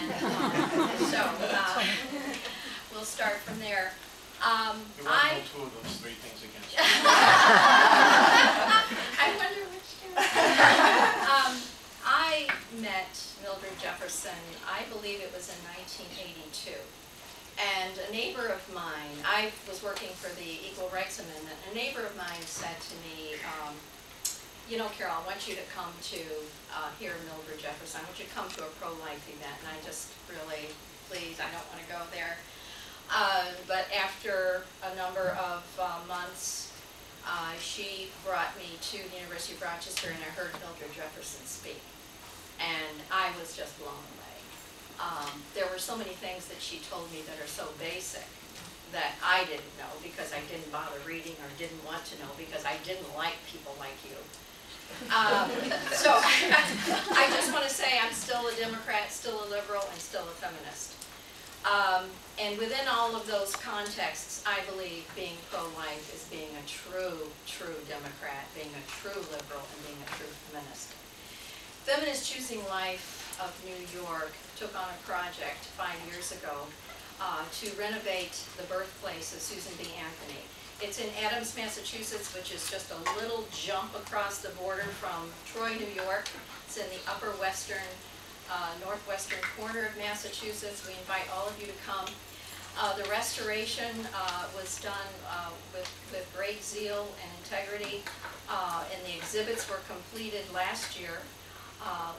So we'll start from there. There weren't two of those three things against you. I wonder which two. I met Mildred Jefferson, I believe it was in 1982. And a neighbor of mine, I was working for the Equal Rights Amendment, a neighbor of mine said to me, you know, Carol, I want you to come to hear Mildred Jefferson. I want you to come to a pro-life event. And I just really, please, I don't want to go there. But after a number of months, she brought me to the University of Rochester, and I heard Mildred Jefferson speak. And I was just blown away. There were so many things that she told me that are so basic that I didn't know because I didn't bother reading or didn't want to know because I didn't like people like you. So I just want to say I'm still a Democrat, still a liberal, and still a feminist. And within all of those contexts, I believe being pro-life is being a true Democrat, being a true liberal, and being a true feminist. Feminists Choosing Life of New York took on a project 5 years ago to renovate the birthplace of Susan B. Anthony. It's in Adams, Massachusetts, which is just a little jump across the border from Troy, New York. It's in the upper western, northwestern corner of Massachusetts. We invite all of you to come. The restoration was done with great zeal and integrity, and the exhibits were completed last year.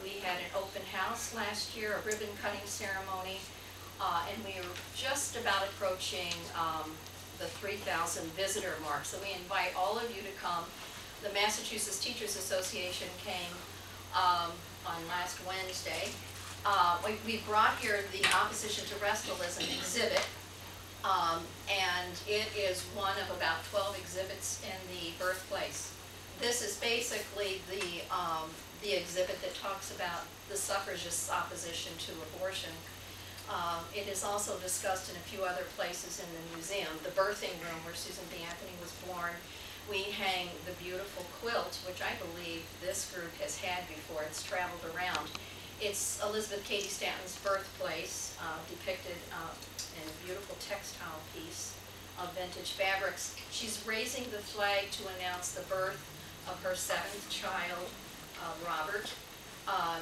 We had an open house last year, a ribbon cutting ceremony, and we are just about approaching the 3,000 visitor mark. So we invite all of you to come. The Massachusetts Teachers Association came on last Wednesday. We brought here the Opposition to Restalism exhibit, and it is one of about 12 exhibits in the birthplace. This is basically the exhibit that talks about the suffragists' opposition to abortion. It is also discussed in a few other places in the museum. The birthing room where Susan B. Anthony was born. We hang the beautiful quilt, which I believe this group has had before. It's traveled around. It's Elizabeth Cady Stanton's birthplace, depicted in a beautiful textile piece of vintage fabrics. She's raising the flag to announce the birth of her 7th child, Robert.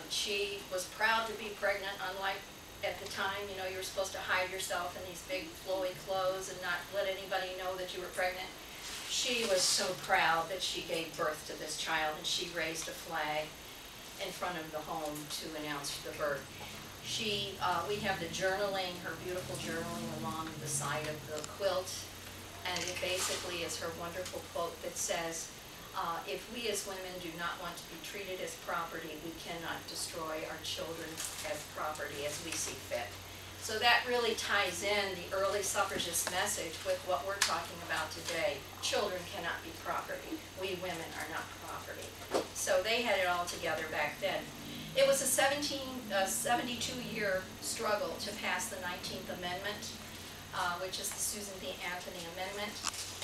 She was proud to be pregnant, unlike at the time, you know, you were supposed to hide yourself in these big flowy clothes and not let anybody know that you were pregnant. She was so proud that she gave birth to this child, and she raised a flag in front of the home to announce the birth. We have the journaling, her beautiful journaling along the side of the quilt, and it basically is her wonderful quote that says, if we as women do not want to be treated as property, we cannot destroy our children as property as we see fit. So that really ties in the early suffragist message with what we're talking about today. Children cannot be property. We women are not property. So they had it all together back then. It was a 72-year struggle to pass the 19th Amendment, which is the Susan B. Anthony Amendment.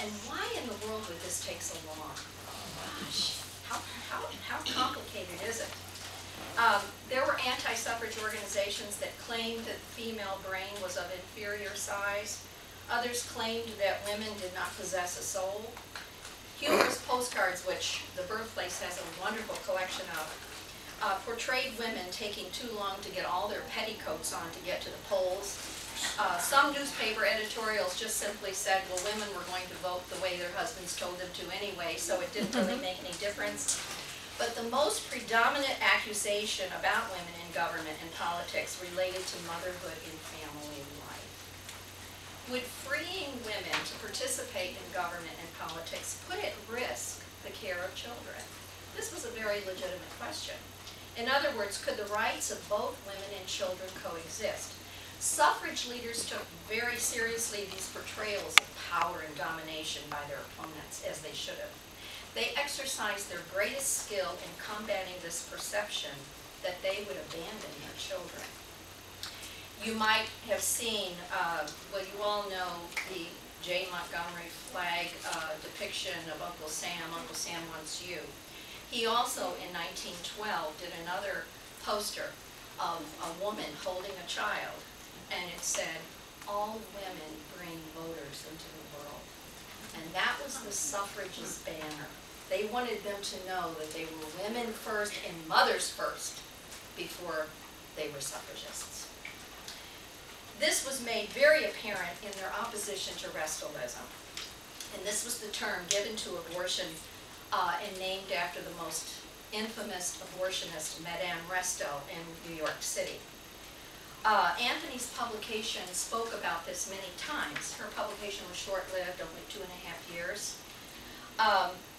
And why in the world would this take so long? Gosh, how complicated is it? There were anti-suffrage organizations that claimed that the female brain was of inferior size. Others claimed that women did not possess a soul. Humorous postcards, which the Birthplace has a wonderful collection of, portrayed women taking too long to get all their petticoats on to get to the polls. Some newspaper editorials just simply said, well, women were going to vote the way their husbands told them to anyway, so it didn't really make any difference. But the most predominant accusation about women in government and politics related to motherhood and family life. Would freeing women to participate in government and politics put at risk the care of children? This was a very legitimate question. In other words, could the rights of both women and children coexist? Suffrage leaders took very seriously these portrayals of power and domination by their opponents, as they should have. They exercised their greatest skill in combating this perception that they would abandon their children. You might have seen, well, you all know the J. Montgomery flag depiction of Uncle Sam Wants You. He also, in 1912, did another poster of a woman holding a child, and it said, "All women bring voters into the world." And that was the suffragists' banner. They wanted them to know that they were women first and mothers first before they were suffragists. This was made very apparent in their opposition to Restalism. And this was the term given to abortion and named after the most infamous abortionist, Madame Resto, in New York City. Anthony's publication spoke about this many times. Her publication was short-lived, only 2.5 years.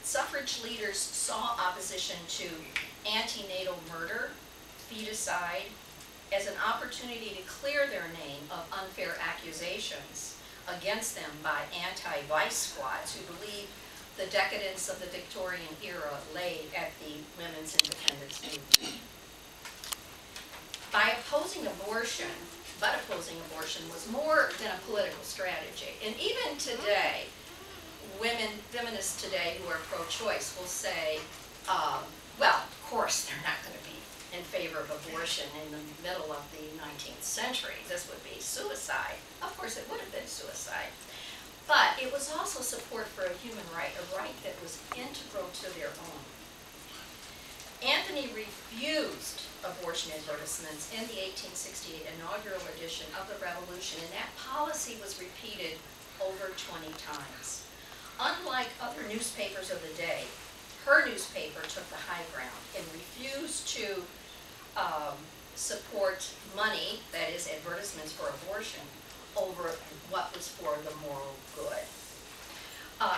Suffrage leaders saw opposition to antenatal murder, feticide, as an opportunity to clear their name of unfair accusations against them by anti-vice squads who believed the decadence of the Victorian era lay at the women's independence movement. By opposing abortion, but opposing abortion was more than a political strategy. And even today, women, feminists today who are pro-choice will say, well, of course they're not going to be in favor of abortion in the middle of the 19th century. This would be suicide. Of course it would have been suicide. But it was also support for a human right, a right that was integral to their own. Anthony refused abortion advertisements in the 1868 inaugural edition of the Revolution, and that policy was repeated over 20 times. Unlike other newspapers of the day, her newspaper took the high ground and refused to support money, that is advertisements for abortion, over what was for the moral good.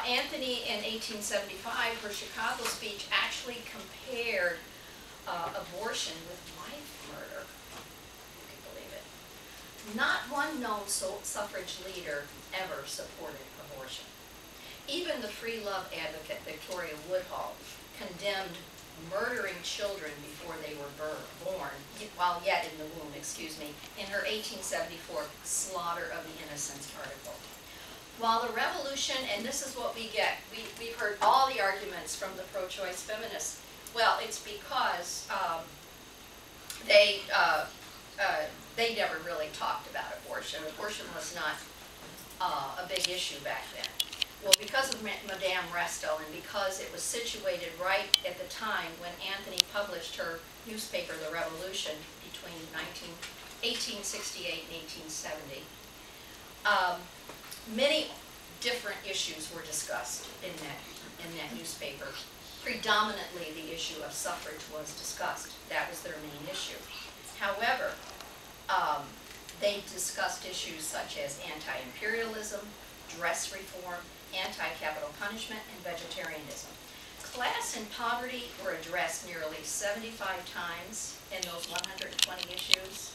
Anthony, in 1875, her Chicago speech actually compared abortion with wife murder. You can believe it. Not one known suffrage leader ever supported abortion. Even the free love advocate Victoria Woodhull condemned murdering children before they were born, while yet in the womb, in her 1874 Slaughter of the Innocents article. While the revolution, and this is what we get, we've heard all the arguments from the pro-choice feminists. Well, it's because they never really talked about abortion. Abortion was not a big issue back then. Well, because of Madame Resto, and because it was situated right at the time when Anthony published her newspaper, The Revolution, between 1868 and 1870, many different issues were discussed in that newspaper. Predominantly, the issue of suffrage was discussed. That was their main issue. However, they discussed issues such as anti-imperialism, dress reform, anti-capital punishment, and vegetarianism. Class and poverty were addressed nearly 75 times in those 120 issues.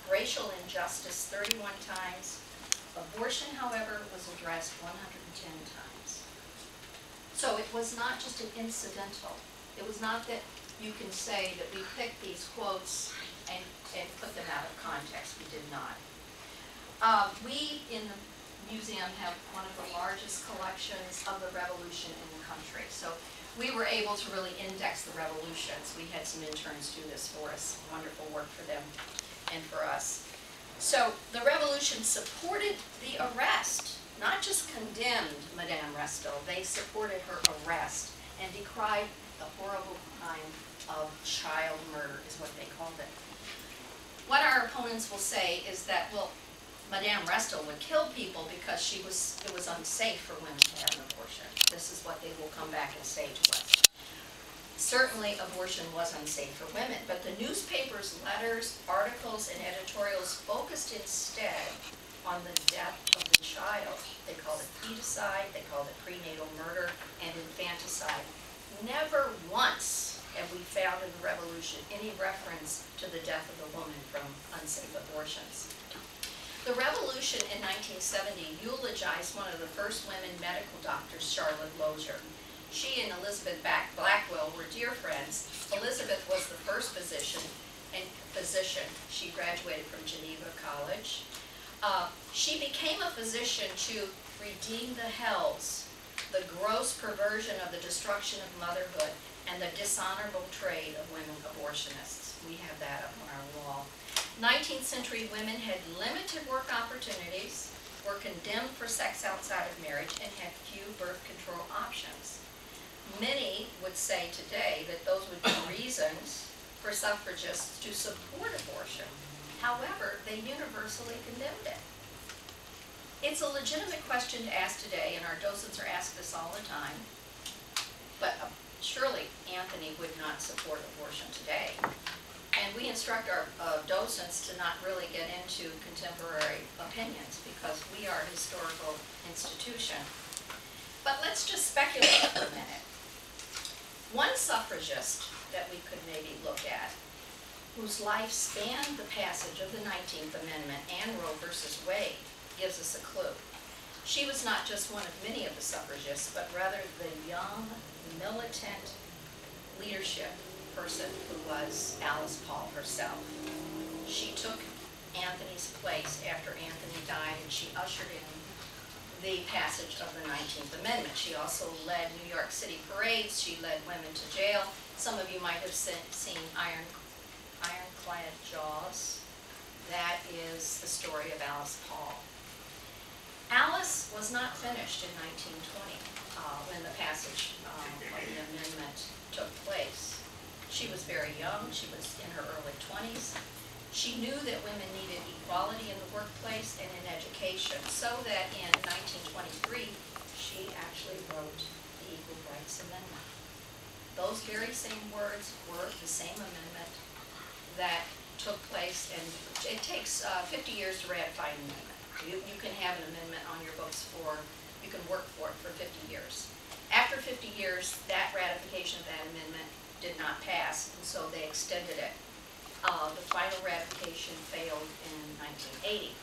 Racial injustice 31 times. Abortion, however, was addressed 110 times. So it was not just an incidental. It was not that you can say that we picked these quotes and put them out of context. We did not. We in the museum have one of the largest collections of the Revolution in the country. So we were able to really index the revolutions. We had some interns do this for us. Wonderful work for them and for us. So the Revolution supported the arrest, not just condemned Madame Resto. They supported her arrest and decried the horrible crime of child murder, is what they called it. What our opponents will say is that, well, Madame Resto would kill people because it was unsafe for women to have an abortion. This is what they will come back and say to us. Certainly, abortion was unsafe for women, but the newspaper's letters, articles, and editorials focused instead on the death of the child. They called it feticide, they called it prenatal murder, and infanticide. Never once have we found in the Revolution any reference to the death of the woman from unsafe abortions. The Revolution in 1970 eulogized one of the first women medical doctors, Charlotte Lozier. She and Elizabeth Blackwell were dear friends. Elizabeth was the first physician. She graduated from Geneva College. She became a physician to redeem the hells, the gross perversion of the destruction of motherhood, and the dishonorable trade of women abortionists. We have that up on our wall. 19th century women had limited work opportunities, were condemned for sex outside of marriage, and had few birth control options. Many would say today that those would be reasons for suffragists to support abortion. However, they universally condemned it. It's a legitimate question to ask today, and our docents are asked this all the time, but surely Anthony would not support abortion today. And we instruct our docents to not really get into contemporary opinions because we are a historical institution. But let's just speculate for a minute. One suffragist that we could maybe look at, whose life spanned the passage of the 19th Amendment and Roe versus Wade, gives us a clue. She was not just one of many of the suffragists, but rather the young, militant leadership person who was Alice Paul herself. She took Anthony's place after Anthony died, and she ushered in the passage of the 19th Amendment. She also led New York City parades. She led women to jail. Some of you might have seen Ironclad Jaws. That is the story of Alice Paul. Alice was not finished in 1920 when the passage of the amendment took place. She was very young. She was in her early 20s. She knew that women needed equality in the workplace and in education, so that in 1923, she actually wrote the Equal Rights Amendment. Those very same words were the same amendment that took place, and it takes 50 years to ratify an amendment. You can have an amendment on your books you can work for it for 50 years. After 50 years, that ratification of that amendment did not pass, and so they extended it. The final ratification failed in 1980.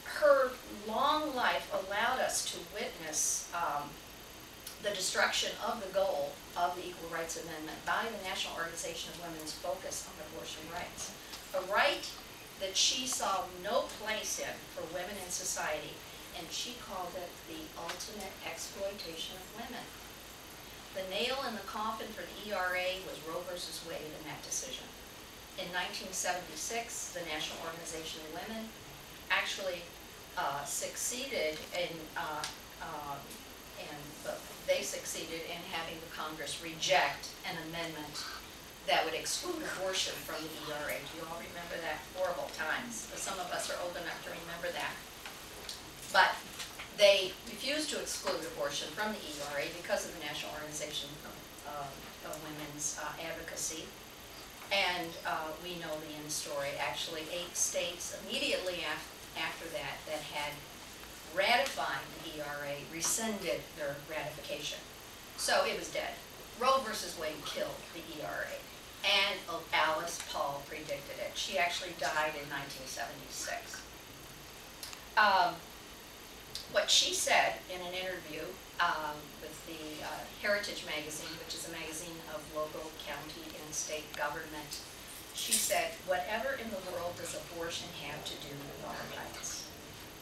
Her long life allowed us to witness the destruction of the goal of the Equal Rights Amendment by the National Organization of Women's focus on abortion rights. A right that she saw no place in for women in society, and she called it the ultimate exploitation of women. The nail in the coffin for the ERA was Roe versus Wade in that decision. In 1976, the National Organization of Women actually succeeded in, they succeeded in having the Congress reject an amendment that would exclude abortion from the ERA. Do you all remember that? Horrible times. Some of us are old enough to remember that. But they refused to exclude abortion from the ERA because of the National Organization of Women's advocacy. And we know the end story. Actually, 8 states immediately after that had ratified the ERA rescinded their ratification. So it was dead. Roe versus Wade killed the ERA. And Alice Paul predicted it. She actually died in 1976. What she said in an interview with the Heritage magazine, which is a magazine of local, county, and state government, she said, "Whatever in the world does abortion have to do with our rights?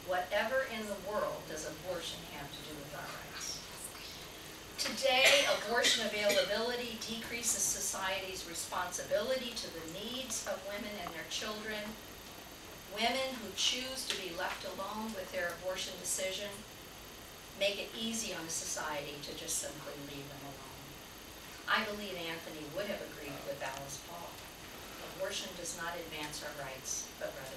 Whatever in the world does abortion have to do with our rights?" Today, abortion availability decreases society's responsibility to the needs of women and their children. Women who choose to be left alone with their abortion decision make it easy on society to just simply leave them alone. I believe Anthony would have agreed with Alice Paul. Abortion does not advance our rights, but rather